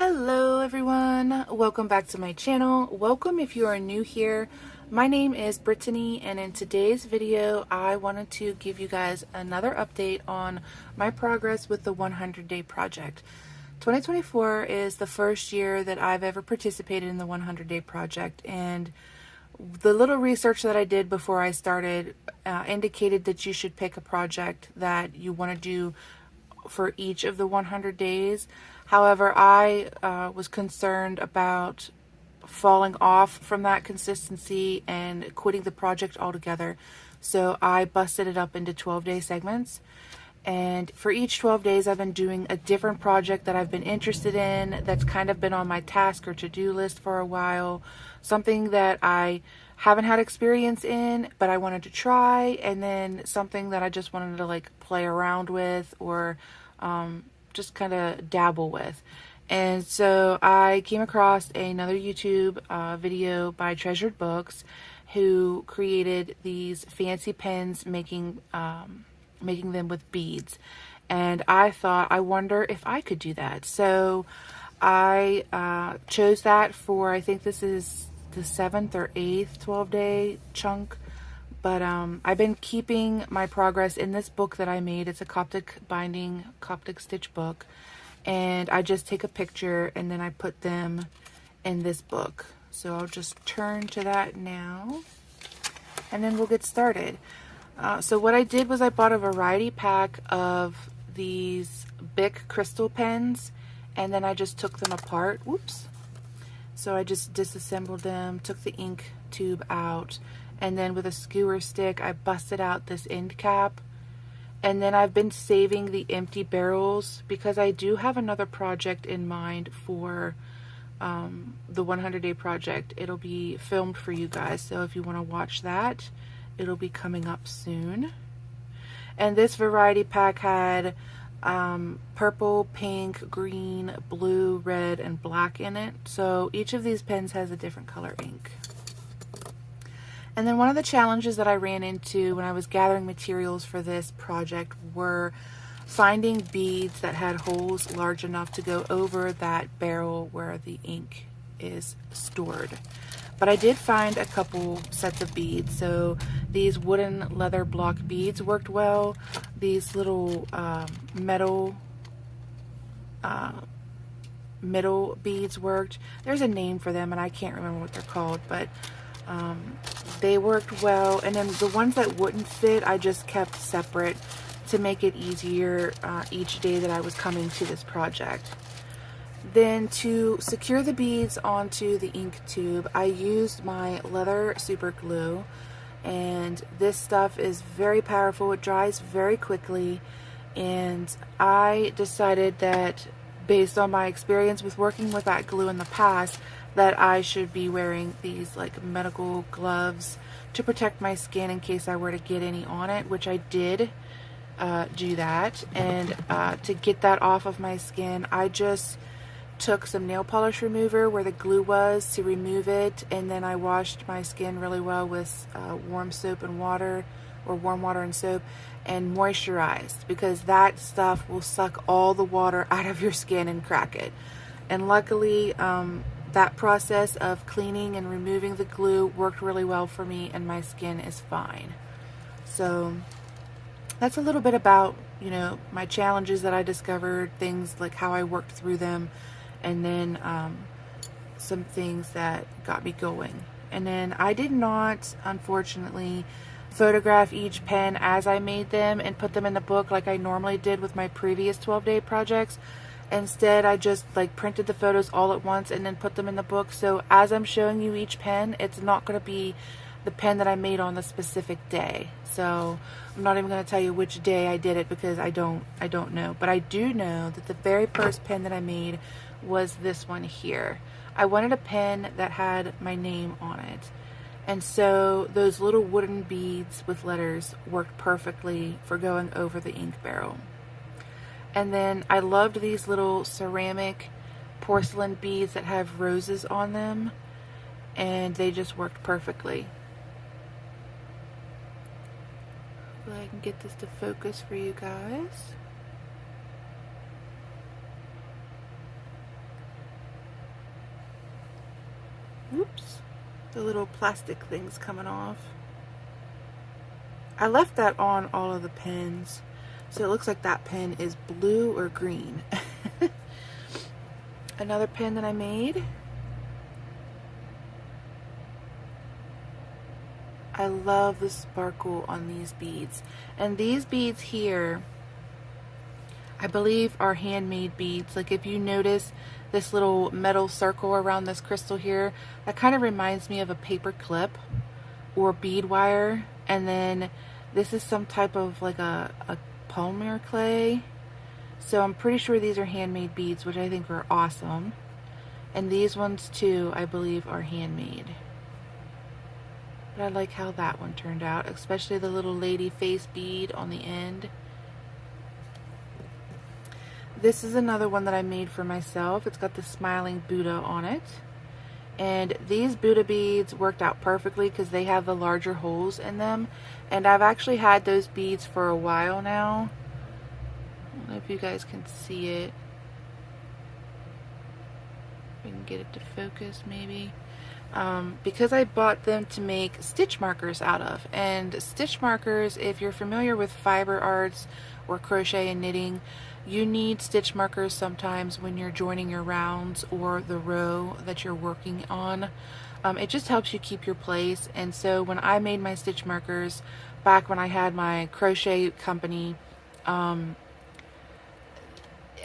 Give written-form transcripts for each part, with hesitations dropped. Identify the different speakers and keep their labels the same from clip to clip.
Speaker 1: Hello everyone, welcome back to my channel. Welcome if you are new here. My name is Brittany, and in today's video I wanted to give you guys another update on my progress with the 100-day project. 2024 is the first year that I've ever participated in the 100-day project, and the little research that I did before I started indicated that you should pick a project that you want to do for each of the 100 days. However, I was concerned about falling off from that consistency and quitting the project altogether. So I busted it up into 12-day segments. And for each 12 days, I've been doing a different project that I've been interested in, that's kind of been on my task or to-do list for a while. Something that I haven't had experience in, but I wanted to try, and then something that I just wanted to like play around with or just kind of dabble with. And so I came across another YouTube video by Treasured Books, who created these fancy pens making them with beads. And I thought, I wonder if I could do that. So I chose that for, I think this is the 7th or 8th 12-day chunk. But I've been keeping my progress in this book that I made. It's a Coptic binding, Coptic stitch book. And I just take a picture and then I put them in this book. So I'll just turn to that now. And then we'll get started. So what I did was I bought a variety pack of these Bic crystal pens. And then I just took them apart. Whoops. So I just disassembled them, took the ink tube out. And then with a skewer stick, I busted out this end cap. And then I've been saving the empty barrels because I do have another project in mind for the 100-day project. It'll be filmed for you guys, so if you want to watch that, it'll be coming up soon. And this variety pack had purple, pink, green, blue, red, and black in it. So each of these pens has a different color ink. And then one of the challenges that I ran into when I was gathering materials for this project were finding beads that had holes large enough to go over that barrel where the ink is stored. But I did find a couple sets of beads. So these wooden leather block beads worked well. These little metal middle beads worked. There's a name for them and I can't remember what they're called, but they worked well. And then the ones that wouldn't fit, I just kept separate to make it easier each day that I was coming to this project. Then to secure the beads onto the ink tube, I used my leather super glue, and this stuff is very powerful. It dries very quickly, and I decided that based on my experience with working with that glue in the past, that I should be wearing these like medical gloves to protect my skin in case I were to get any on it, which I did do that. And to get that off of my skin, I just took some nail polish remover where the glue was to remove it, and then I washed my skin really well with warm soap and water, or warm water and soap, and moisturized, because that stuff will suck all the water out of your skin and crack it. And luckily that process of cleaning and removing the glue worked really well for me, and my skin is fine. So that's a little bit about, you know, my challenges that I discovered, things like how I worked through them, and then some things that got me going. And then I did not, unfortunately, photograph each pen as I made them and put them in the book like I normally did with my previous 12-day projects. Instead, I just like printed the photos all at once and then put them in the book. So as I'm showing you each pen, it's not going to be the pen that I made on the specific day. So I'm not even going to tell you which day I did it because I don't know. But I do know that the very first pen that I made was this one here. I wanted a pen that had my name on it. And so those little wooden beads with letters worked perfectly for going over the ink barrel. And then I loved these little ceramic porcelain beads that have roses on them, and they just worked perfectly. Hopefully I can get this to focus for you guys. Oops, the little plastic thing's coming off. I left that on all of the pens, so it looks like that pen is blue or green. Another pen that I made. I love the sparkle on these beads. And these beads here, I believe, are handmade beads. Like if you notice this little metal circle around this crystal here, that kind of reminds me of a paper clip or bead wire. And then this is some type of like a polymer clay. So I'm pretty sure these are handmade beads, which I think are awesome. And these ones too, I believe, are handmade. But I like how that one turned out, especially the little lady face bead on the end. This is another one that I made for myself. It's got the smiling Buddha on it. And these Buddha beads worked out perfectly because they have the larger holes in them. And I've actually had those beads for a while now. I don't know if you guys can see it. We can get it to focus maybe. Because I bought them to make stitch markers out of. And stitch markers, if you're familiar with fiber arts or crochet and knitting, you need stitch markers sometimes when you're joining your rounds or the row that you're working on. It just helps you keep your place. And so when I made my stitch markers back when I had my crochet company,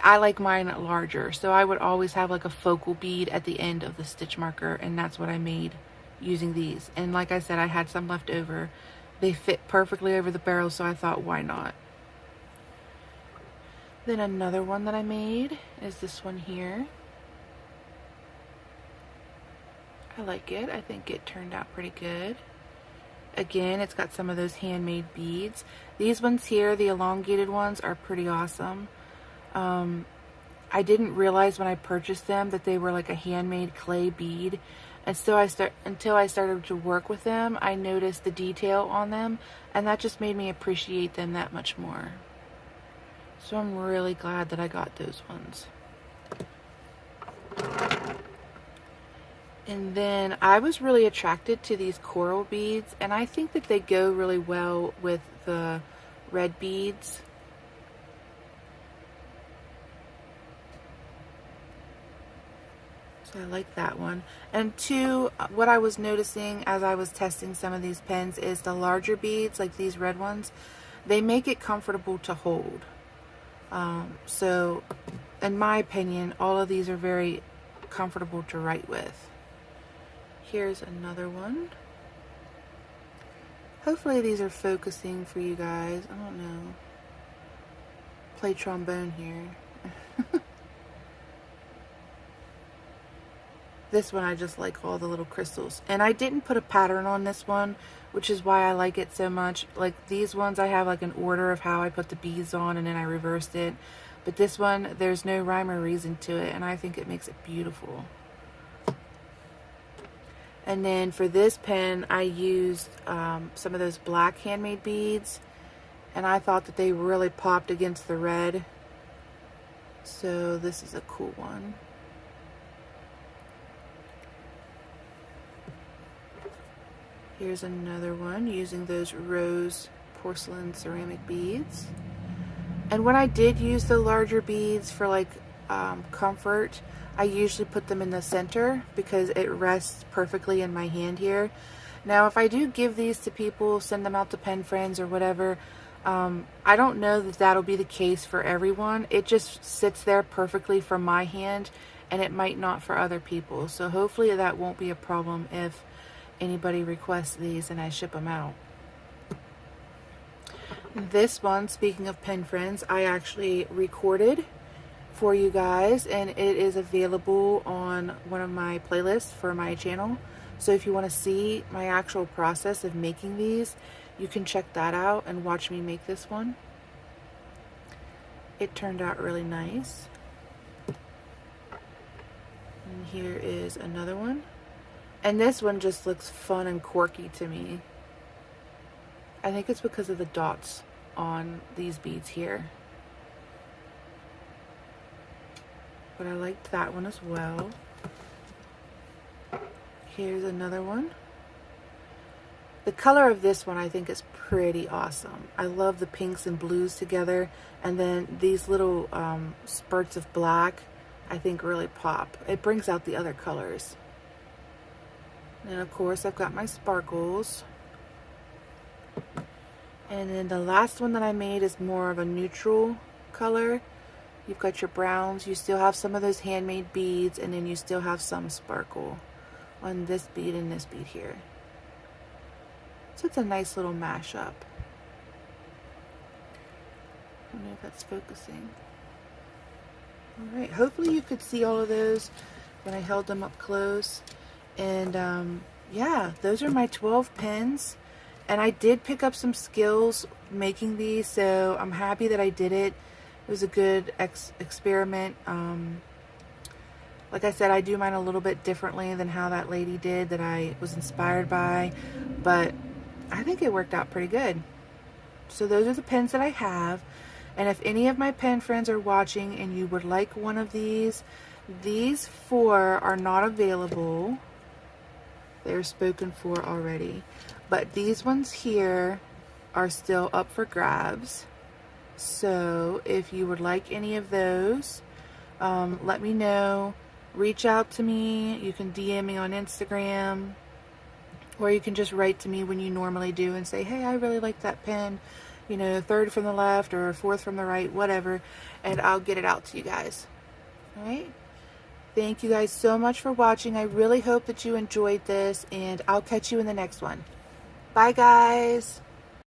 Speaker 1: I like mine larger, so I would always have like a focal bead at the end of the stitch marker, and that's what I made using these. And like I said, I had some left over. They fit perfectly over the barrel, so I thought, why not? Then another one that I made is this one here. I like it. I think it turned out pretty good. Again, it's got some of those handmade beads. These ones here, the elongated ones, are pretty awesome. I didn't realize when I purchased them that they were like a handmade clay bead, and so until I started to work with them, I noticed the detail on them, and that just made me appreciate them that much more. So I'm really glad that I got those ones. And then I was really attracted to these coral beads, and I think that they go really well with the red beads. So I like that one. And two, what I was noticing as I was testing some of these pens is the larger beads, like these red ones, they make it comfortable to hold. So in my opinion, all of these are very comfortable to write with. Here's another one. Hopefully these are focusing for you guys. I don't know. Play trombone here. This one I just like all the little crystals. And I didn't put a pattern on this one, which is why I like it so much. Like these ones I have like an order of how I put the beads on, and then I reversed it. But this one, there's no rhyme or reason to it, and I think it makes it beautiful. And then for this pen, I used some of those black handmade beads, and I thought that they really popped against the red. So this is a cool one. Here's another one using those rose porcelain ceramic beads. And when I did use the larger beads for like comfort, I usually put them in the center because it rests perfectly in my hand here. Now if I do give these to people, send them out to pen friends or whatever, I don't know that that'll be the case for everyone. It just sits there perfectly for my hand, and it might not for other people. So hopefully that won't be a problem if anybody requests these and I ship them out. This one, speaking of pen friends, I actually recorded for you guys, and it is available on one of my playlists for my channel. So if you want to see my actual process of making these, you can check that out and watch me make this one. It turned out really nice. And here is another one. And this one just looks fun and quirky to me. I think it's because of the dots on these beads here. But I liked that one as well. Here's another one. The color of this one I think is pretty awesome. I love the pinks and blues together, and then these little spurts of black I think really pop. It brings out the other colors. And of course I've got my sparkles. And then the last one that I made is more of a neutral color. You've got your browns, you still have some of those handmade beads, and then you still have some sparkle on this bead and this bead here. So it's a nice little mashup. I don't know if that's focusing. Alright, hopefully you could see all of those when I held them up close. And yeah, those are my 12 pins. And I did pick up some skills making these, so I'm happy that I did it. It was a good experiment. Like I said, I do mine a little bit differently than how that lady did that I was inspired by, but I think it worked out pretty good. So those are the pins that I have. And if any of my pen friends are watching and you would like one of these 4 are not available. They're spoken for already. But these ones here are still up for grabs. So if you would like any of those, let me know. Reach out to me. You can DM me on Instagram, or you can just write to me when you normally do and say, hey, I really like that pen, you know, 3rd from the left or 4th from the right, whatever, and I'll get it out to you guys. All right? Thank you guys so much for watching. I really hope that you enjoyed this, and I'll catch you in the next one. Bye, guys.